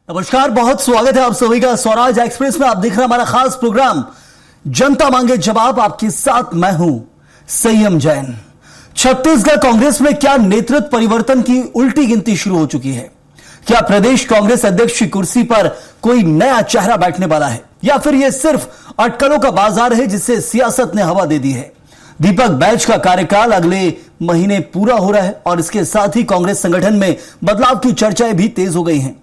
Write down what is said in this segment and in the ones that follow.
नमस्कार, बहुत स्वागत है आप सभी का स्वराज एक्सप्रेस में। आप देख रहे हैं हमारा खास प्रोग्राम जनता मांगे जवाब। आपके साथ मैं हूं संयम जैन। छत्तीसगढ़ कांग्रेस में क्या नेतृत्व परिवर्तन की उल्टी गिनती शुरू हो चुकी है? क्या प्रदेश कांग्रेस अध्यक्ष की कुर्सी पर कोई नया चेहरा बैठने वाला है, या फिर यह सिर्फ अटकलों का बाजार है जिसे सियासत ने हवा दे दी है? दीपक बैज का कार्यकाल अगले महीने पूरा हो रहा है और इसके साथ ही कांग्रेस संगठन में बदलाव की चर्चाएं भी तेज हो गई हैं।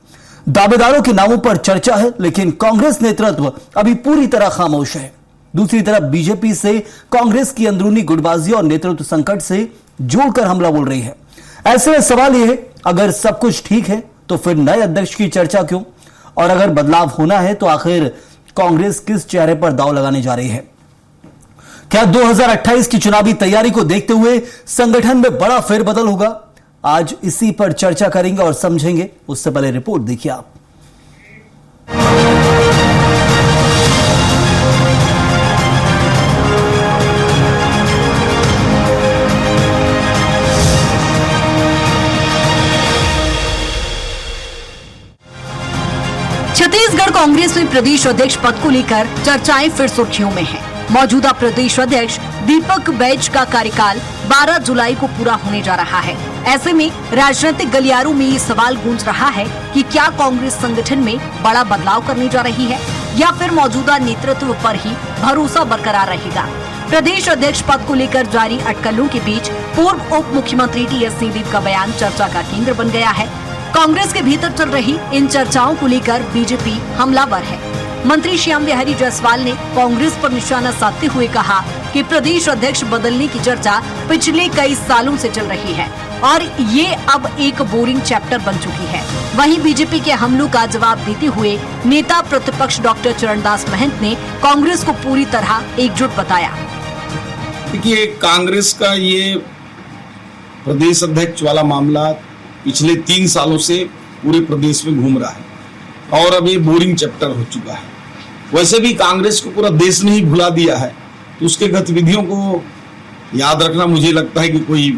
दावेदारों के नामों पर चर्चा है, लेकिन कांग्रेस नेतृत्व अभी पूरी तरह खामोश है। दूसरी तरफ बीजेपी से कांग्रेस की अंदरूनी गुटबाजी और नेतृत्व संकट से जोड़कर हमला बोल रही है। ऐसे में सवाल यह है, अगर सब कुछ ठीक है तो फिर नए अध्यक्ष की चर्चा क्यों? और अगर बदलाव होना है तो आखिर कांग्रेस किस चेहरे पर दांव लगाने जा रही है? क्या 2028 की चुनावी तैयारी को देखते हुए संगठन में बड़ा फेरबदल होगा? आज इसी पर चर्चा करेंगे और समझेंगे। उससे पहले रिपोर्ट देखिए आप। छत्तीसगढ़ कांग्रेस में प्रदेश अध्यक्ष पद को लेकर चर्चाएं फिर सुर्खियों में हैं। मौजूदा प्रदेश अध्यक्ष दीपक बैज का कार्यकाल 12 जुलाई को पूरा होने जा रहा है। ऐसे में राजनीतिक गलियारों में ये सवाल गूंज रहा है कि क्या कांग्रेस संगठन में बड़ा बदलाव करने जा रही है, या फिर मौजूदा नेतृत्व पर ही भरोसा बरकरार रहेगा। प्रदेश अध्यक्ष पद को लेकर जारी अटकलों के बीच पूर्व उप मुख्यमंत्री टी.एस. सिंहदेव का बयान चर्चा का केंद्र बन गया है। कांग्रेस के भीतर चल रही इन चर्चाओं को लेकर बीजेपी हमलावर है। मंत्री श्याम बिहारी जायसवाल ने कांग्रेस पर निशाना साधते हुए कहा कि प्रदेश अध्यक्ष बदलने की चर्चा पिछले कई सालों से चल रही है और ये अब एक बोरिंग चैप्टर बन चुकी है। वहीं बीजेपी के हमलों का जवाब देते हुए नेता प्रतिपक्ष डॉक्टर चरणदास महंत ने कांग्रेस को पूरी तरह एकजुट बताया। देखिए, कांग्रेस का ये प्रदेश अध्यक्ष वाला मामला पिछले 3 सालों से पूरे प्रदेश में घूम रहा है और अब ये बोरिंग चैप्टर हो चुका है। वैसे भी कांग्रेस को पूरा देश ने ही भुला दिया है, तो उसके गतिविधियों को याद रखना मुझे लगता है कि कोई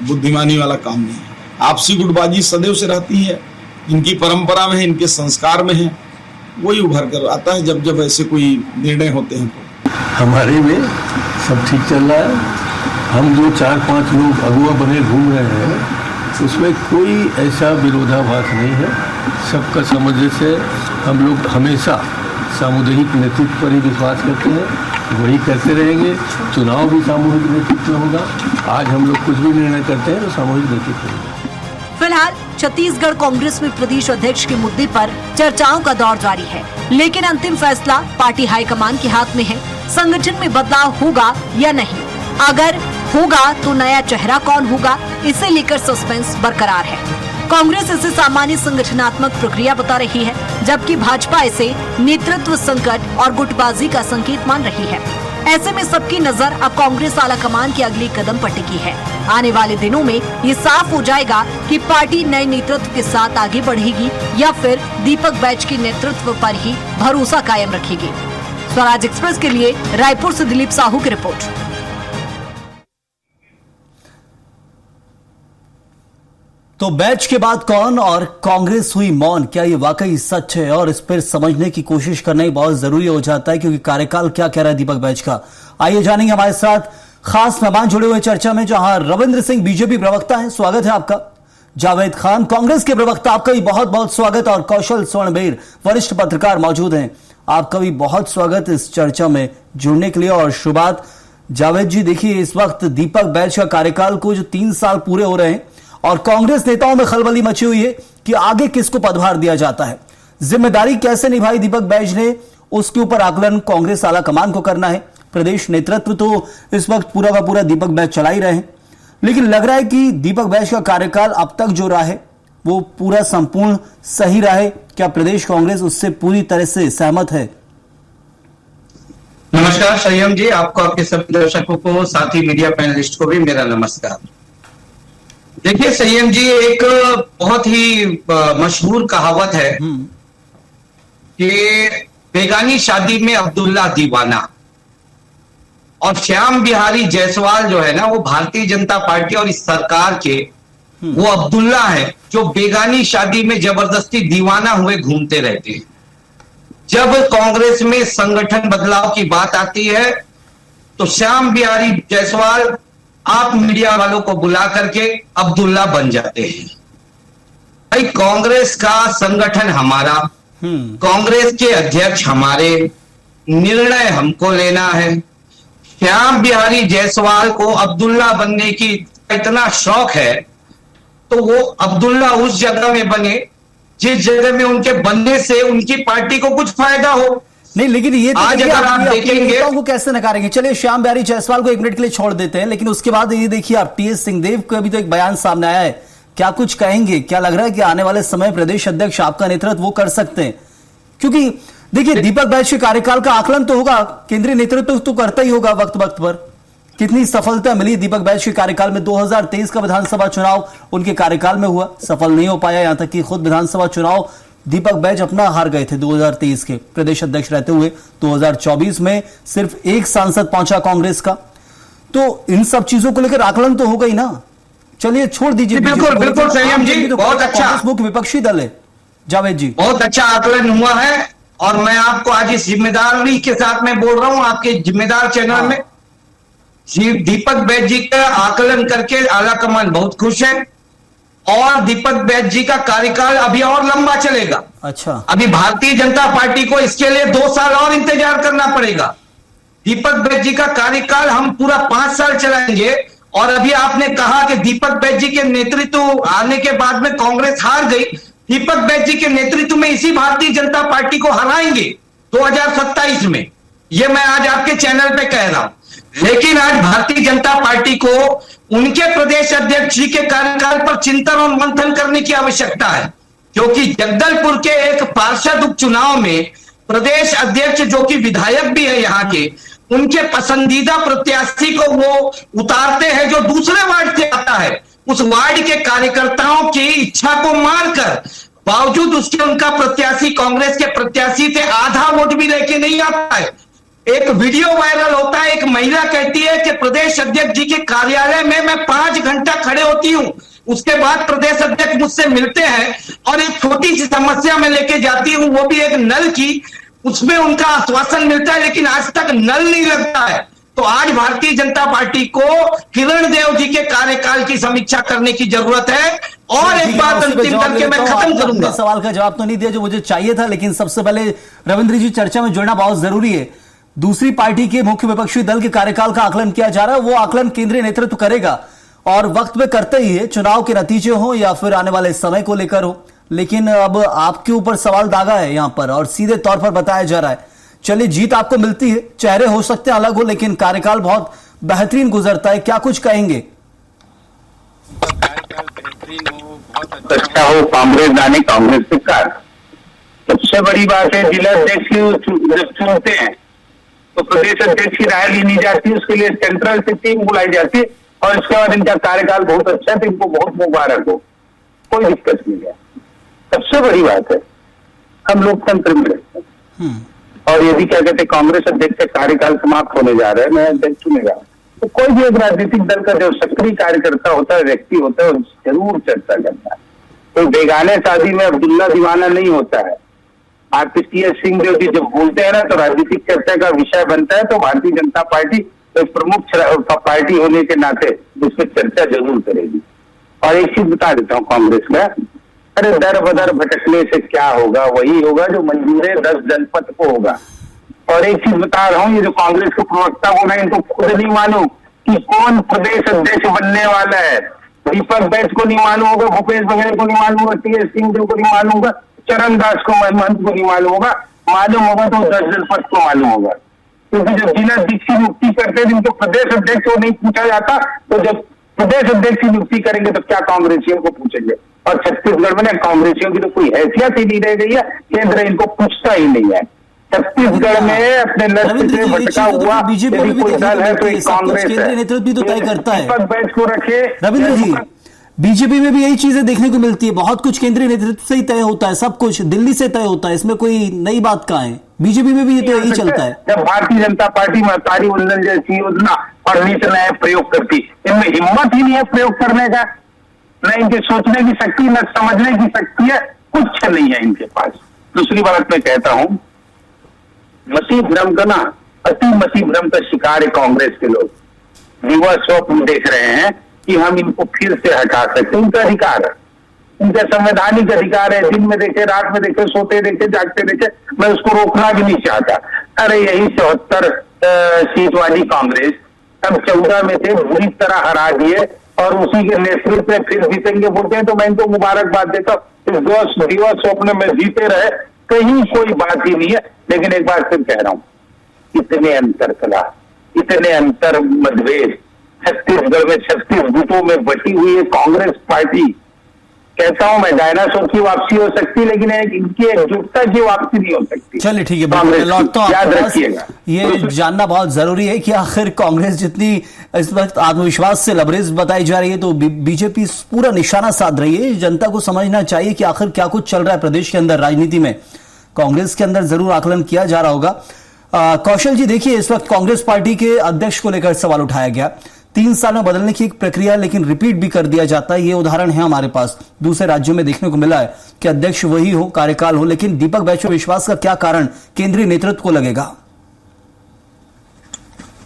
बुद्धिमानी वाला काम नहीं है। आपसी गुटबाजी सदैव से रहती है, इनकी परंपरा में है, इनके संस्कार में है। वही उभर कर आता है जब जब ऐसे कोई निर्णय होते हैं। तो हमारे में सब ठीक चल रहा है। हम जो 4-5 लोग अगुआ बने घूम रहे हैं, उसमें कोई ऐसा विरोधाभास नहीं है। सबका सामंजस्य। हम लोग हमेशा सामुदायिक नेतृत्व पर ही विश्वास करते हैं, वही करते रहेंगे। चुनाव भी सामूहिक नेतृत्व होगा। आज हम लोग कुछ भी निर्णय करते हैं तो सामूहिक नेतृत्व होगा। फिलहाल छत्तीसगढ़ कांग्रेस में प्रदेश अध्यक्ष के मुद्दे पर चर्चाओं का दौर जारी है, लेकिन अंतिम फैसला पार्टी हाईकमान के हाथ में है। संगठन में बदलाव होगा या नहीं, अगर होगा तो नया चेहरा कौन होगा, इसे लेकर सस्पेंस बरकरार है। कांग्रेस इसे सामान्य संगठनात्मक प्रक्रिया बता रही है, जबकि भाजपा इसे नेतृत्व संकट और गुटबाजी का संकेत मान रही है। ऐसे में सबकी नजर अब कांग्रेस आलाकमान के अगले कदम पर टिकी है। आने वाले दिनों में ये साफ हो जाएगा कि पार्टी नए नेतृत्व के साथ आगे बढ़ेगी या फिर दीपक बैज के नेतृत्व पर ही भरोसा कायम रखेगी। स्वराज एक्सप्रेस के लिए रायपुर से दिलीप साहू की रिपोर्ट। तो बैच के बाद कौन और कांग्रेस हुई मौन, क्या ये वाकई सच है? और इस पर समझने की कोशिश करना ही बहुत जरूरी हो जाता है, क्योंकि कार्यकाल क्या कह रहा है दीपक बैच का। आइए जानेंगे। हमारे साथ खास मेहमान जुड़े हुए चर्चा में, जहां रविंद्र सिंह बीजेपी प्रवक्ता हैं, स्वागत है आपका। जावेद खान कांग्रेस के प्रवक्ता, आपका भी बहुत बहुत स्वागत। और कौशल स्वर्णबेर वरिष्ठ पत्रकार मौजूद हैं, आपका भी बहुत स्वागत इस चर्चा में जुड़ने के लिए। और शुरुआत जावेद जी, देखिए इस वक्त दीपक बैच का कार्यकाल को जो 3 साल पूरे हो रहे हैं और कांग्रेस नेताओं में खलबली मची हुई है कि आगे किसको पदभार दिया जाता है, जिम्मेदारी कैसे निभाई दीपक बैज ने, उसके ऊपर आकलन कांग्रेस आला कमान को करना है। प्रदेश नेतृत्व तो इस वक्त पूरा का पूरा दीपक बैज चला ही रहे हैं, लेकिन लग रहा है कि दीपक बैज का कार्यकाल अब तक जो रहा है वो पूरा संपूर्ण सही रहा है। क्या प्रदेश कांग्रेस उससे पूरी तरह से सहमत है? नमस्कार संयम जी, आपको, आपके सभी दर्शकों को, साथ ही मीडिया पैनलिस्ट को भी मेरा नमस्कार। देखिए संयम जी, एक बहुत ही मशहूर कहावत है कि बेगानी शादी में अब्दुल्ला दीवाना। और श्याम बिहारी जायसवाल जो है ना, वो भारतीय जनता पार्टी और इस सरकार के वो अब्दुल्ला है जो बेगानी शादी में जबरदस्ती दीवाना हुए घूमते रहते हैं। जब कांग्रेस में संगठन बदलाव की बात आती है तो श्याम बिहारी जायसवाल आप मीडिया वालों को बुला करके अब्दुल्ला बन जाते हैं। भाई कांग्रेस का संगठन हमारा, कांग्रेस के अध्यक्ष हमारे, निर्णय हमको लेना है। श्याम बिहारी जायसवाल को अब्दुल्ला बनने की इतना शौक है तो वो अब्दुल्ला उस जगह में बने जिस जगह में उनके बनने से उनकी पार्टी को कुछ फायदा हो। नहीं, लेकिन ये तो आज अगर आप देखेंगे को कैसे नकारेंगे। चलिए श्याम बिहारी जायसवाल को एक मिनट के लिए छोड़ देते हैं, लेकिन उसके बाद ये देखिए आप टीएस सिंहदेव का भी तो एक बयान सामने आया है। क्या कुछ कहेंगे? क्या लग रहा है कि आने वाले समय प्रदेश अध्यक्ष आपका नेतृत्व वो कर सकते हैं? क्योंकि देखिए दीपक बैज के कार्यकाल का आकलन तो होगा, केंद्रीय नेतृत्व तो करता ही होगा वक्त वक्त पर। कितनी सफलता मिली दीपक बैज के कार्यकाल में? 2023 का विधानसभा चुनाव उनके कार्यकाल में हुआ, सफल नहीं हो पाया। यहां तक कि खुद विधानसभा चुनाव दीपक बैज अपना हार गए थे 2023 के प्रदेश अध्यक्ष रहते हुए। 2024 में सिर्फ एक सांसद पहुंचा कांग्रेस का। तो इन सब चीजों को लेकर आकलन तो होगा ही ना। चलिए छोड़ दीजिए। बिल्कुल बिल्कुल संयम जी, बहुत अच्छा, मुख्य विपक्षी दल है जावेद जी, बहुत अच्छा आकलन हुआ है। और मैं आपको आज इस जिम्मेदारी के साथ में बोल रहा हूं आपके जिम्मेदार चैनल में, दीपक बैज जी का आकलन करके आलाकमान बहुत खुश है। और दीपक बैज जी का कार्यकाल अभी और लंबा चलेगा। अच्छा, अभी भारतीय जनता पार्टी को इसके लिए 2 साल और इंतजार करना पड़ेगा। दीपक बैज जी का कार्यकाल हम पूरा 5 साल चलाएंगे। और अभी आपने कहा कि दीपक बैज जी के नेतृत्व आने के बाद में कांग्रेस हार गई। दीपक बैज जी के नेतृत्व में इसी भारतीय जनता पार्टी को हराएंगे 2027 में। यह मैं आज आपके चैनल पे कह रहा हूं। लेकिन आज भारतीय जनता पार्टी को उनके प्रदेश अध्यक्ष जी के कार्यकाल पर चिंतन और मंथन करने की आवश्यकता है, क्योंकि जगदलपुर के एक पार्षद उपचुनाव में प्रदेश अध्यक्ष जो कि विधायक भी है यहाँ के, उनके पसंदीदा प्रत्याशी को वो उतारते हैं जो दूसरे वार्ड से आता है। उस वार्ड के कार्यकर्ताओं की इच्छा को मानकर बावजूद उसके उनका प्रत्याशी कांग्रेस के प्रत्याशी से आधा वोट भी लेके नहीं आता है। एक वीडियो वायरल होता है, एक महिला कहती है कि प्रदेश अध्यक्ष जी के कार्यालय में मैं 5 घंटा खड़े होती हूं, उसके बाद प्रदेश अध्यक्ष मुझसे मिलते हैं और एक छोटी सी समस्या में लेके जाती हूं, वो भी एक नल की, उसमें उनका आश्वासन मिलता है लेकिन आज तक नल नहीं लगता है। तो आज भारतीय जनता पार्टी को किरण देव जी के कार्यकाल की समीक्षा करने की जरूरत है। और एक बात अंतिम करके मैं खत्म करूंगा। सवाल का जवाब तो नहीं दिया जो मुझे चाहिए था, लेकिन सबसे पहले रविंद्र जी चर्चा में जुड़ना बहुत जरूरी है। दूसरी पार्टी के मुख्य विपक्षी दल के कार्यकाल का आकलन किया जा रहा है, वो आकलन केंद्रीय नेतृत्व करेगा और वक्त पे करते ही है, चुनाव के नतीजे हो या फिर आने वाले समय को लेकर हो। लेकिन अब आपके ऊपर सवाल दागा है यहां पर और सीधे तौर पर बताया जा रहा है। चलिए जीत आपको मिलती है, चेहरे हो सकते हैं अलग हो, लेकिन कार्यकाल बहुत बेहतरीन गुजरता है। क्या कुछ कहेंगे? अच्छा हो कांग्रेस जाने कांग्रेस से कार। सबसे बड़ी बात है जिला अध्यक्ष जब चुनते हैं तो प्रदेश अध्यक्ष की राय ली नहीं जाती, उसके लिए सेंट्रल से टीम बुलाई जाती है और इसके बाद इनका कार्यकाल बहुत अच्छा है तो इनको बहुत मुबारक हो, कोई दिक्कत नहीं है। सबसे बड़ी बात है हम लोकतंत्र में रहते हैं और यदि क्या कहते हैं कांग्रेस अध्यक्ष का कार्यकाल समाप्त होने जा रहा है, नया अध्यक्ष चुनेगा, तो कोई भी एक राजनीतिक दल का जो सक्रिय कार्यकर्ता होता है, व्यक्ति होता है, जरूर चर्चा करता है। तो बेगाने शादी में अब्दुल्ला दीवाना नहीं होता है। आरपी टीएस सिंहदेव जी जब बोलते हैं ना तो राजनीतिक चर्चा का विषय बनता है, तो भारतीय जनता पार्टी एक प्रमुख पार्टी होने के नाते उस पर चर्चा जरूर करेगी। और एक चीज बता देता हूँ कांग्रेस में, अरे दर बदर भटकने से क्या होगा, वही होगा जो मंजूर 10 जनपद को होगा। और एक चीज बता रहा हूँ, ये जो कांग्रेस के प्रवक्ता को मैं इनको खुद नहीं मालूम कि कौन प्रदेश अध्यक्ष बनने वाला है। दीपक बैज को नहीं मालूम होगा, भूपेश बघेल को नहीं मालूम होगा, टीएस सिंहदेव को नहीं मालूम होगा, चरण दास को महंत को नहीं मालूम होगा। मालूम होगा तो 10 जनपद को मालूम होगा, क्योंकि जब जिला अध्यक्ष की नियुक्ति करते हैं जिनको प्रदेश अध्यक्ष को नहीं पूछा जाता, तो जब प्रदेश अध्यक्ष की नियुक्ति करेंगे तो क्या कांग्रेसियों को पूछेंगे। और छत्तीसगढ़ में कांग्रेसियों की तो कोई हैसियत ही नहीं रह गई है, केंद्र इनको पूछता ही नहीं है। छत्तीसगढ़ में अपने लक्ष्य से भटका हुआ यदि कोई दल है तो एक कांग्रेस है। नेतृत्व भी तो तय करता है। दीपक बैज को रखे रविंद्र जी, बीजेपी में भी यही चीजें देखने को मिलती है, बहुत कुछ केंद्रीय नेतृत्व से ही तय होता है, सब कुछ दिल्ली से तय होता है, इसमें कोई नई बात कहाँ है? बीजेपी में भी ये तो यही चलता है। जब भारतीय जनता पार्टी महतारी वंदन जैसी योजना और नीति नए प्रयोग करती, इनमें हिम्मत ही नहीं है प्रयोग करने का। न इनके सोचने की शक्ति, न समझने की शक्ति है, कुछ नहीं है इनके पास। दूसरी बात मैं कहता हूं, मसीह भ्रम का ना, अति मसीह भ्रम का शिकार है कांग्रेस के लोग। युवा स्वप्न देख रहे हैं कि हम इनको फिर से हटा सकते हैं। उनका अधिकार है, उनका संवैधानिक अधिकार है। दिन में देखे, रात में देखे, सोते देखे, जागते देखे, मैं उसको रोकना भी नहीं चाहता। अरे यही 74 सीट वाली कांग्रेस अब 14 में से बुरी तरह हरा दिए और उसी के नेतृत्व में फिर जीतेंगे बोलते हैं, तो मैं इनको मुबारकबाद देता हूँ। इस दिवा स्वप्न में जीते रहे, कहीं कोई बात ही नहीं है। लेकिन एक बार फिर कह रहा हूँ, इतने अंतर कला, इतने अंतर मतभेद, छत्तीसगढ़ में 36 गुटों में बटी हुई है कांग्रेस पार्टी। कहता हूं मैं, डायनासोर की वापसी हो सकती, लेकिन इनकी एकजुटता की वापसी नहीं हो सकती। चलिए ठीक है, बिल्कुल लौटता हूं याद आपके पास। रखिएगा। ये जानना बहुत जरूरी है कि आखिर कांग्रेस जितनी इस वक्त आत्मविश्वास से लबरेज बताई जा रही है, तो बीजेपी पूरा निशाना साध रही है। जनता को समझना चाहिए कि आखिर क्या कुछ चल रहा है प्रदेश के अंदर, राजनीति में। कांग्रेस के अंदर जरूर आकलन किया जा रहा होगा। कौशल जी देखिए, इस वक्त कांग्रेस पार्टी के अध्यक्ष को लेकर सवाल उठाया गया। 3 साल में बदलने की एक प्रक्रिया, लेकिन रिपीट भी कर दिया जाता है। ये उदाहरण है हमारे पास, दूसरे राज्यों में देखने को मिला है कि अध्यक्ष वही हो, कार्यकाल हो, लेकिन दीपक बैज पर विश्वास का क्या कारण केंद्रीय नेतृत्व को लगेगा?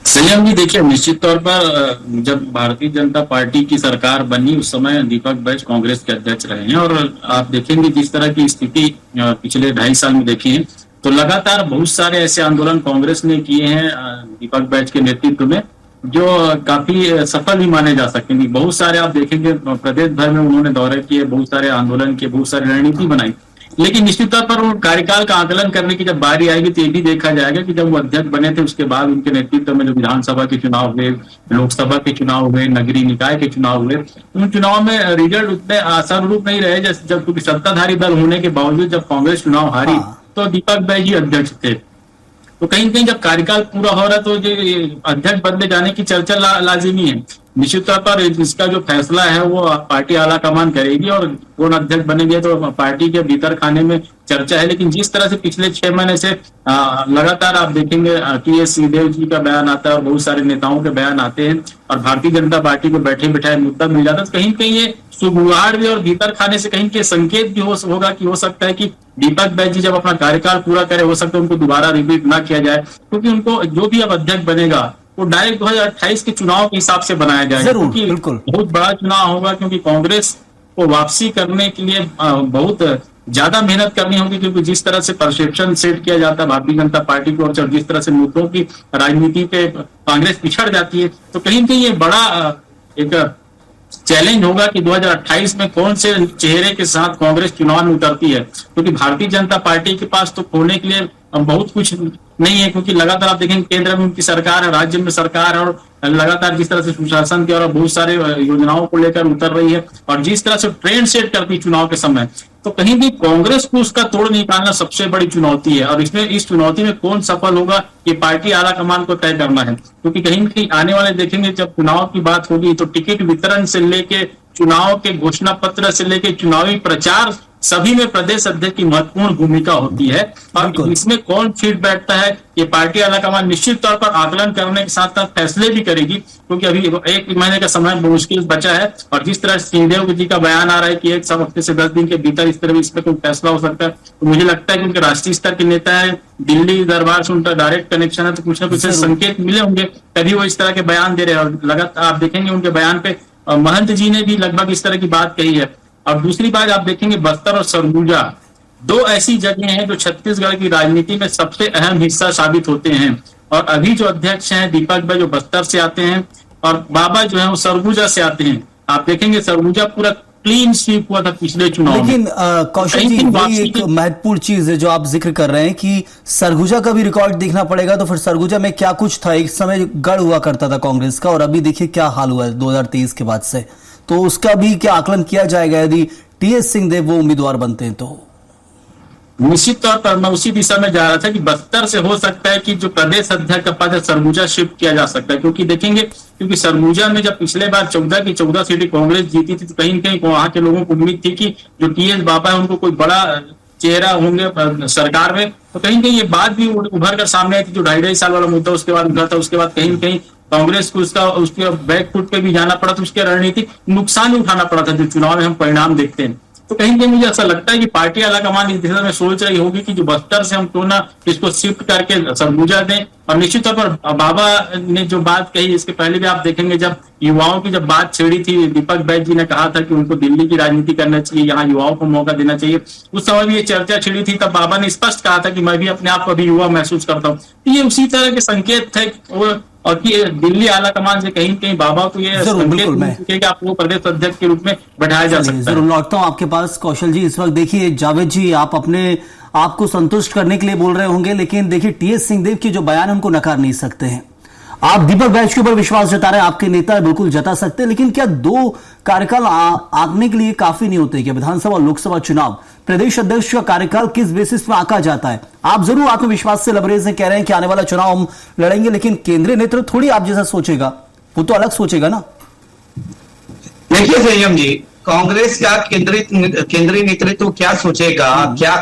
संयम जी देखिए, निश्चित तौर पर जब भारतीय जनता पार्टी की सरकार बनी उस समय दीपक बैज कांग्रेस के अध्यक्ष रहे हैं, और आप देखेंगे जिस तरह की स्थिति पिछले 2.5 साल में देखी है, तो लगातार बहुत सारे ऐसे आंदोलन कांग्रेस ने किए हैं दीपक बैज के नेतृत्व में, जो काफी सफल भी माने जा सकते हैं। बहुत सारे आप देखेंगे प्रदेश भर में उन्होंने दौरे किए, बहुत सारे आंदोलन किए, बहुत सारी रणनीति बनाई। लेकिन निश्चित तौर पर वो कार्यकाल का आकलन करने की जब बारी आएगी तो ये भी देखा जाएगा कि जब वो अध्यक्ष बने थे उसके बाद उनके नेतृत्व में जो विधानसभा के चुनाव हुए, लोकसभा के चुनाव हुए, नगरीय निकाय के चुनाव हुए, उन चुनाव में रिजल्ट उतने आशानुरूप नहीं रहे। जब क्योंकि सत्ताधारी दल होने के बावजूद जब कांग्रेस चुनाव हारी तो दीपक बैज जी अध्यक्ष थे। तो कहीं कहीं जब कार्यकाल पूरा हो रहा है तो जो अध्यक्ष बदले जाने की चर्चा लाजिमी है। निश्चित तौर पर इसका जो फैसला है वो पार्टी आला कमान करेगी और कौन अध्यक्ष बनेंगे तो पार्टी के भीतर खाने में चर्चा है। लेकिन जिस तरह से पिछले 6 महीने से लगातार आप देखेंगे कि ये सिंहदेव जी का बयान आता है और बहुत सारे नेताओं के बयान आते हैं और भारतीय जनता पार्टी को बैठे बैठाए मुद्दा मिल जाता है, तो कहीं कहीं ये सुगुआड़ भी और भीतर खाने से कहीं के संकेत भी होगा कि हो सकता है कि दीपक बैज जी जब अपना कार्यकाल पूरा करे, हो सकता है उनको दोबारा रिपीट ना किया जाए, क्योंकि उनको जो भी अब अध्यक्ष बनेगा वो डायरेक्ट 2028 के चुनाव के हिसाब से बनाया जाएगा, क्योंकि बहुत बड़ा चुनाव होगा। क्योंकि कांग्रेस को वापसी करने के लिए बहुत ज्यादा मेहनत करनी होगी, क्योंकि जिस तरह से परसेप्शन सेट किया जाता है भारतीय जनता पार्टी को और जिस तरह से मुद्दों की राजनीति पे कांग्रेस पिछड़ जाती है, तो कहीं कहीं ये बड़ा एक चैलेंज होगा कि 2028 में कौन से चेहरे के साथ कांग्रेस चुनाव में उतरती है। क्योंकि भारतीय जनता पार्टी के पास तो खोने के लिए बहुत कुछ नहीं है, क्योंकि लगातार आप देखेंगे केंद्र में उनकी सरकार है, राज्य में सरकार है और लगातार जिस तरह से सुशासन के और बहुत सारे योजनाओं को लेकर उतर रही है और जिस तरह से ट्रेंड सेट करती है चुनाव के समय, तो कहीं भी कांग्रेस को उसका तोड़ निकालना सबसे बड़ी चुनौती है। और इसमें इस चुनौती में कौन सफल होगा ये पार्टी आला कमान को तय करना है, क्योंकि कहीं कहीं आने वाले देखेंगे जब चुनाव की बात होगी तो टिकट वितरण से लेके चुनाव के घोषणा पत्र से लेके चुनावी प्रचार सभी में प्रदेश अध्यक्ष की महत्वपूर्ण भूमिका होती है। और इसमें कौन फिट बैठता है ये पार्टी आलाकमान निश्चित तौर पर आकलन करने के साथ साथ फैसले भी करेगी, क्योंकि अभी 1 महीने का समय मुश्किल बचा है। और जिस तरह सिंहदेव जी का बयान आ रहा है कि 1 हफ्ते से 10 दिन के भीतर इस तरह इसमें कोई फैसला हो सकता है, तो मुझे लगता है कि उनके राष्ट्रीय स्तर के नेता है, दिल्ली दरबार से उनका डायरेक्ट कनेक्शन है, तो कुछ ना कुछ संकेत मिले होंगे तभी वो इस तरह के बयान दे रहे हैं। और लगातार आप देखेंगे उनके बयान पे महंत जी ने भी लगभग इस तरह की बात कही है। और दूसरी बात आप देखेंगे बस्तर और सरगुजा 2 ऐसी जगह हैं जो छत्तीसगढ़ की राजनीति में सबसे अहम हिस्सा साबित होते हैं। और अभी जो अध्यक्ष हैं दीपक भाई जो बस्तर से आते हैं और बाबा जो है वो सरगुजा से आते हैं। आप देखेंगे सरगुजा पूरा क्लीन स्वीप हुआ था पिछले चुनाव में। लेकिन कौशल जी वही एक महत्वपूर्ण चीज है जो आप जिक्र कर रहे हैं कि सरगुजा का भी रिकॉर्ड देखना पड़ेगा। तो फिर सरगुजा में क्या कुछ था, एक समय गढ़ हुआ करता था कांग्रेस का और अभी देखिए क्या हाल हुआ है 2023 के बाद से, तो उसका भी क्या आकलन किया जाएगा यदि टीएस सिंहदेव वो उम्मीदवार बनते हैं तो? निश्चित तौर पर मैं उसी दिशा में जा रहा था कि बस्तर से हो सकता है कि जो प्रदेश अध्यक्ष का पद है सरगुजा शिफ्ट किया जा सकता है, क्योंकि देखेंगे क्योंकि सरगुजा में जब पिछले बार 14 की 14 सीटें कांग्रेस जीती थी तो कहीं कहीं वहां के लोगों को उम्मीद थी कि जो टीएस बाबा है उनको कोई बड़ा चेहरा होंगे सरकार में। तो कहीं कहीं ये बात भी उभर कर सामने आई थी, जो 2.5 साल वाला मुद्दा उसके बाद उठा था, उसके बाद कहीं कहीं कांग्रेस को उसके बैकफुट पे भी जाना पड़ा, तो उसके रणनीतिक नुकसान भी उठाना पड़ा था जो चुनाव में हम परिणाम देखते हैं। तो कहीं कहीं मुझे ऐसा लगता है कि पार्टी आलाकमान इस दिशा में सोच रही होगी कि जो बस्तर से हम क्यों ना इसको शिफ्ट करके सरगुजा दें। और निश्चित तौर पर बाबा ने जो बात कही, इसके पहले भी आप देखेंगे जब युवाओं की जब बात छेड़ी थी, दीपक बैज जी ने कहा था कि उनको दिल्ली की राजनीति करना चाहिए, यहाँ युवाओं को मौका देना चाहिए। उस समय भी ये चर्चा छिड़ी थी, तब बाबा ने स्पष्ट कहा था कि मैं भी अपने आप को अभी युवा महसूस करता हूँ। ये उसी तरह के संकेत थे और कि दिल्ली आलाकमान से कहीं कहीं बाबा को ये संकेत कि आपको प्रदेश अध्यक्ष के रूप में बैठाया जा सकता है। जरूर लौटता हूं आपके पास कौशल जी। इस वक्त देखिए जावेद जी, आप अपने आपको संतुष्ट करने के लिए बोल रहे होंगे, लेकिन देखिए टीएस सिंहदेव की जो बयान उनको नकार नहीं सकते हैं। आप दीपक बैज के ऊपर विश्वास जता रहे हैं, आपके नेता बिल्कुल जता सकते हैं, लेकिन क्या 2 कार्यकाल आंकने के लिए काफी नहीं होते? क्या विधानसभा और लोकसभा चुनाव प्रदेश अध्यक्ष का कार्यकाल किस बेसिस पर आंका जाता है? आप जरूर आत्मविश्वास से लबरेज हैं, कह रहे हैं कि आने वाला चुनाव हम लड़ेंगे, लेकिन केंद्रीय नेतृत्व थोड़ी आप जैसा सोचेगा, वो तो अलग सोचेगा ना। देखिए संयम जी, कांग्रेस का केंद्रीय नेतृत्व क्या सोचेगा, क्या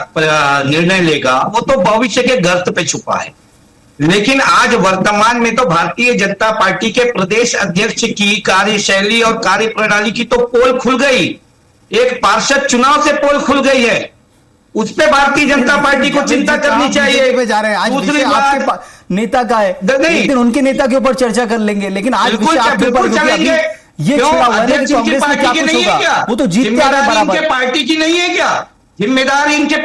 निर्णय लेगा, वो तो भविष्य के गर्त पे छुपा है। लेकिन आज वर्तमान में तो भारतीय जनता पार्टी के प्रदेश अध्यक्ष की कार्यशैली और कार्यप्रणाली की तो पोल खुल गई। एक पार्षद चुनाव से पोल खुल गई है, उस पे भारतीय जनता पार्टी को चिंता करनी चाहिए। जा रहे हैं आज दूसरी बात, नेता का है, एक दिन उनके नेता के ऊपर चर्चा कर लेंगे, लेकिन आज बिल्कुल चलेंगे। ये कांग्रेस में क्या कुछ होगा, वो तो जीत के आ रहा है बराबर। इनके पार्टी की नहीं है क्या जिम्मेदारी? इनके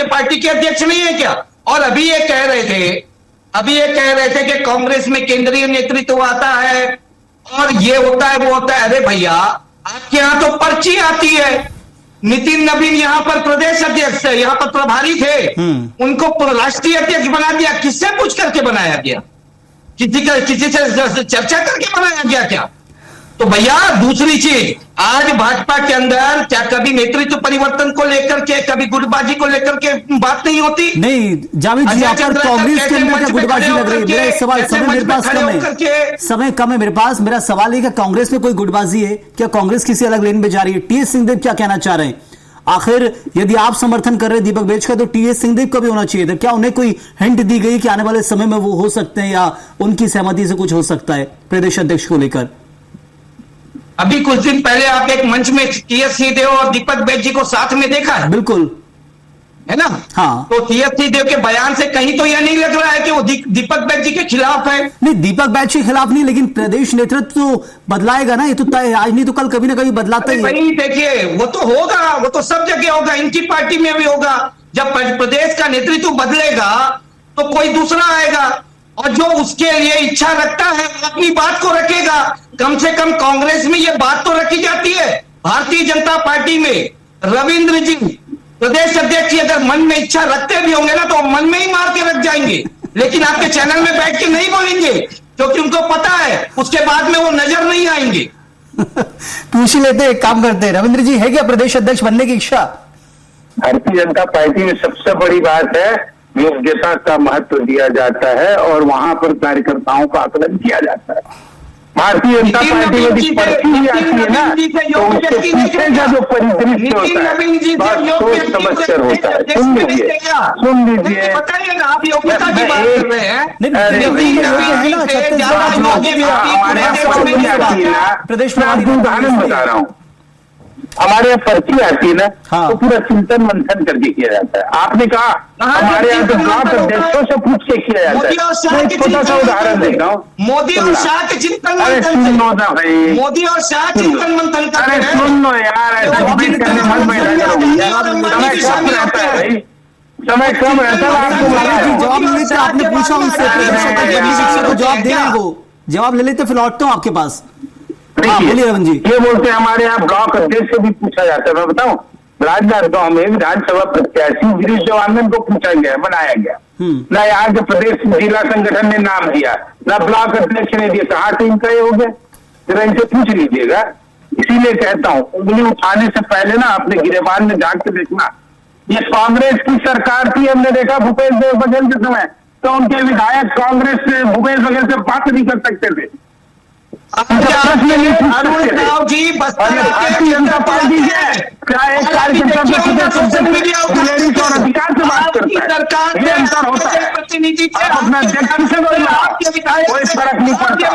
पार्टी के अध्यक्ष नहीं है क्या? और अभी ये कह रहे थे कि कांग्रेस में केंद्रीय नेतृत्व आता है और ये होता है वो होता है। अरे भैया, आपके यहां तो पर्ची आती है। नितिन नवीन यहां पर प्रदेश अध्यक्ष है, यहां पर प्रभारी थे, उनको राष्ट्रीय अध्यक्ष बना दिया। किससे पूछ करके बनाया गया? किसी से चर्चा करके बनाया गया क्या? तो भैया दूसरी चीज, आज भाजपा के अंदर क्या कभी नेतृत्व परिवर्तन को लेकर के, कभी गुटबाजी को लेकर के बात नहीं होती? नहीं जावेद जी, आप कांग्रेस के अंदर क्या गुटबाजी लग रही है? मेरा एक सवाल, समय मेरे पास कम है, समय कम है मेरे पास। मेरा सवाल है कि कांग्रेस में कोई गुटबाजी है क्या? कांग्रेस किसी अलग लेन में जा रही है? टीएस सिंहदेव क्या कहना चाह रहे हैं? आखिर यदि आप समर्थन कर रहे हैं दीपक बैज का, तो टीएस सिंहदेव का भी होना चाहिए था। क्या उन्हें कोई हिंट दी गई कि आने वाले समय में वो हो सकते हैं, या उनकी सहमति से कुछ हो सकता है प्रदेश अध्यक्ष को लेकर? अभी कुछ दिन पहले आप एक मंच में टीएस सिंहदेव और दीपक बैज जी को साथ में देखा है, बिल्कुल, है ना? हाँ। तो टीएस सिंहदेव के बयान से कहीं तो यह नहीं लग रहा है कि वो दीपक बैज जी के खिलाफ है। नहीं, दीपक बैज के खिलाफ नहीं, लेकिन प्रदेश नेतृत्व तो बदलाएगा ना, ये तो तय है। आज नहीं तो कल कभी ना कभी बदलाता ही है। वही देखिए, वो तो होगा, वो तो सब जगह होगा, इनकी पार्टी में भी होगा। जब प्रदेश का नेतृत्व बदलेगा तो कोई दूसरा आएगा, और जो उसके लिए इच्छा रखता है अपनी बात को रखेगा। कम से कम कांग्रेस में ये बात तो रखी जाती है। भारतीय जनता पार्टी में रविंद्र जी प्रदेश अध्यक्ष अगर मन में इच्छा रखते भी होंगे ना, तो मन में ही मार के रख जाएंगे, लेकिन आपके चैनल में बैठ के नहीं बोलेंगे, क्योंकि उनको पता है उसके बाद में वो नजर नहीं आएंगे। पूछ लेते, एक काम करते हैं, रविंद्र जी है क्या प्रदेश अध्यक्ष बनने की इच्छा? भारतीय जनता पार्टी में सबसे बड़ी बात है योग्यता का महत्व दिया जाता है और वहां पर कार्यकर्ताओं का आकलन किया जाता है। भारतीय जनता पार्टी में भी पर्ची ही आती है ना, तो उसके पीछे का जो परिदृश्य होता है बहुत सोच समझ कर होता है। सुन लीजिए बताइए ना, आप योग्यता की बात कर रहे हैं। प्रदेश में आपको उदाहरण बता रहा हूँ, हमारे यहाँ पर्ची आती है ना, हाँ। तो पूरा चिंतन मंथन करके किया जाता है। आपने कहा हमारे यहाँ तो ब्लॉक अध्यक्षों से पूछ के किया जाता है। मैं छोटा सा उदाहरण देता हूँ, मोदी और शाह के चिंतन मंथन, मोदी और शाह चिंतन मंथन करते हैं। अरे सुन लो यार, ऐसा डिबेट करने मत बैठा करो भैया, समय कम रहता है भाई, समय कम रहता है। आपको जवाब ले लेते, आपने पूछा उनसे, जवाब दे रहे वो, जवाब ले लेते, फिर लौटता हूँ आपके पास। बोलिए रविंद्र जी। ये बोलते हैं हमारे यहाँ ब्लॉक अध्यक्ष से भी पूछा जाता है। मैं बताऊं, राजनांदगांव में विधानसभा प्रत्याशी गिरीश देवानंद को पूछा गया, बनाया गया ना, यहाँ के प्रदेश जिला संगठन ने नाम दिया, ना ब्लॉक अध्यक्ष ने दिया। कहाँ टीम का ये हो गया? जरा इनसे पूछ लीजिएगा। इसीलिए कहता हूँ, उंगली उठाने से पहले ना अपने गिरेबान में झांक के देखना। ये कांग्रेस की सरकार थी, हमने देखा भूपेश बघेल के समय, तो उनके विधायक कांग्रेस से भूपेश बघेल से बात नहीं कर सकते थे। अरुण राव जी भारतीय जनता पार्टी है, क्या एक कार्यकर्ता सोशल मीडिया और अधिकार से बात करता है, ये अंतर होता है। जनप्रतिनिधि थे, आप अपना अध्यक्ष से बोलिए, आपके विधायक कोई फर्क नहीं पड़ता।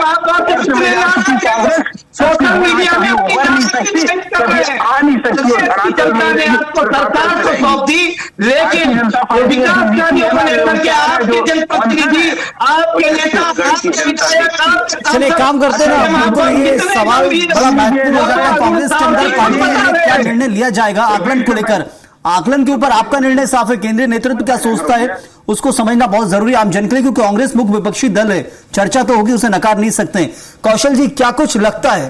सोशल मीडिया में उभर नहीं सकती, कभी आ नहीं सकती, जनता ने आपको सरकार को सौंप दी, लेकिन विकास कार्यों को लेकर के आपके जनप्रतिनिधि, आपके नेता, आपके विधायक, चलिए काम करते हैं ना, बिल्कुल ये सवाल बड़ा महत्वपूर्ण हो जाता है। कांग्रेस के अंदर पार्टी में क्या निर्णय लिया जाएगा आकलन को लेकर, आकलन के ऊपर आपका निर्णय साफ है, केंद्रीय नेतृत्व क्या सोचता है उसको समझना बहुत जरूरी है आम जन के लिए, क्योंकि कांग्रेस मुख्य विपक्षी दल है, चर्चा तो होगी, उसे नकार नहीं सकते। कौशल जी, क्या कुछ लगता है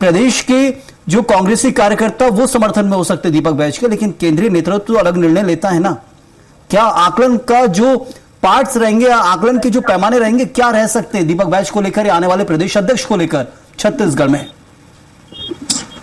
प्रदेश के जो कांग्रेसी कार्यकर्ता वो समर्थन में हो सकते हैं दीपक बैज के, लेकिन केंद्रीय नेतृत्व अलग निर्णय लेता है ना, क्या आकलन का जो पार्ट्स रहेंगे, आकलन के जो पैमाने रहेंगे, क्या रह सकते हैं दीपक बैज को लेकर या आने वाले प्रदेश अध्यक्ष को लेकर छत्तीसगढ़ में?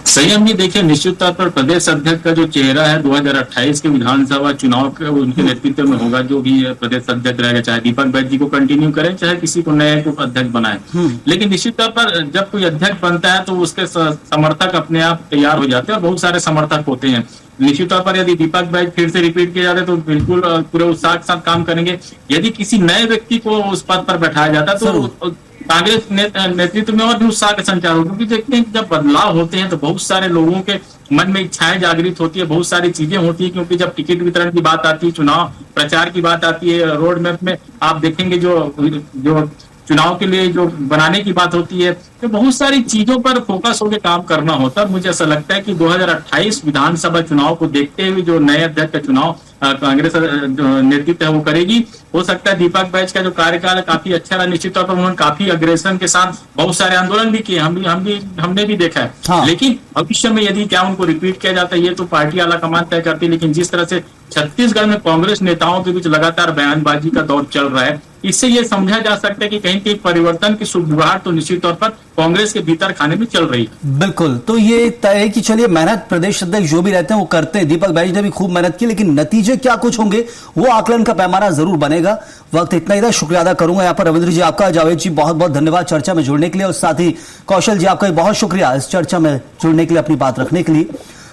संयम जी, देखिए निश्चित तौर पर प्रदेश अध्यक्ष का जो चेहरा है 2028 के विधानसभा चुनाव के उनके नेतृत्व में होगा, जो भी प्रदेश अध्यक्ष रहेगा, चाहे दीपक बैज जी को कंटिन्यू करें, चाहे किसी को नए को अध्यक्ष बनाए। लेकिन निश्चित तौर पर जब कोई अध्यक्ष बनता है तो उसके समर्थक अपने आप तैयार हो जाते हैं और बहुत सारे समर्थक होते हैं। निश्चित तौर पर यदि दीपक बैज फिर से रिपीट किया जाता है तो बिल्कुल पूरे उत्साह के साथ काम करेंगे। यदि किसी नए व्यक्ति को उस पद पर बैठाया जाता तो कांग्रेस नेतृत्व में और भी उत्साह का संचार हो, क्योंकि देखते हैं जब बदलाव होते हैं तो बहुत सारे लोगों के मन में इच्छाएं जागृत होती है, बहुत सारी चीजें होती है, क्योंकि जब टिकट वितरण की बात आती है, चुनाव प्रचार की बात आती है, रोड मैप में आप देखेंगे जो चुनाव के लिए जो बनाने की बात होती है, तो बहुत सारी चीजों पर फोकस होकर काम करना होता है। मुझे ऐसा लगता है कि 2028 विधानसभा चुनाव को देखते हुए जो नए अध्यक्ष का चुनाव कांग्रेस नेतृत्व है वो करेगी। हो सकता है दीपक बैज का जो कार्यकाल काफी अच्छा रहा, निश्चित तौर पर उन्होंने काफी अग्रेसन के साथ बहुत सारे आंदोलन भी किए, हमने भी देखा है। हाँ। लेकिन भविष्य में यदि क्या उनको रिपीट किया जाता है ये तो पार्टी आला कमान तय करती है, लेकिन जिस तरह से छत्तीसगढ़ में कांग्रेस नेताओं के बीच लगातार बयानबाजी का दौर चल रहा है, इससे ये समझा जा सकता है कि कहीं कहीं परिवर्तन की सुगबुगाहट तो निश्चित तौर पर कांग्रेस के भीतर खाने में चल रही है। बिल्कुल, तो ये तय है कि चलिए मेहनत प्रदेश अध्यक्ष जो भी रहते हैं वो करते हैं, दीपक बैज ने भी खूब मेहनत की, लेकिन नतीजे क्या कुछ होंगे वो आकलन का पैमाना जरूर बनेगा। वक्त इतना ही था, शुक्रिया अदा करूंगा यहाँ पर रविंद्र जी आपका, जावेद जी बहुत बहुत धन्यवाद चर्चा में जुड़ने के लिए, और साथ ही कौशल जी आपका बहुत शुक्रिया इस चर्चा में जुड़ने के लिए, अपनी बात रखने के लिए।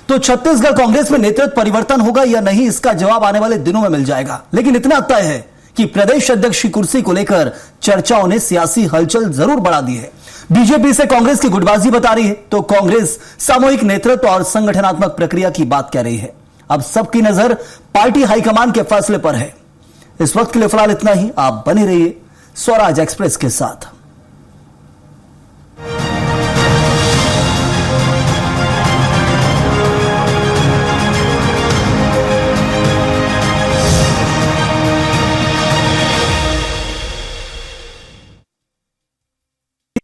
तो छत्तीसगढ़ कांग्रेस में नेतृत्व परिवर्तन होगा या नहीं, इसका जवाब आने वाले दिनों में मिल जाएगा, लेकिन इतना तय है कि प्रदेश अध्यक्ष की कुर्सी को लेकर चर्चाओं ने सियासी हलचल जरूर बढ़ा दी है। बीजेपी से कांग्रेस की गुटबाजी बता रही है तो कांग्रेस सामूहिक नेतृत्व और संगठनात्मक प्रक्रिया की बात कह रही है। अब सबकी नजर पार्टी हाईकमान के फैसले पर है। इस वक्त के लिए फिलहाल इतना ही, आप बने रहिए स्वराज एक्सप्रेस के साथ।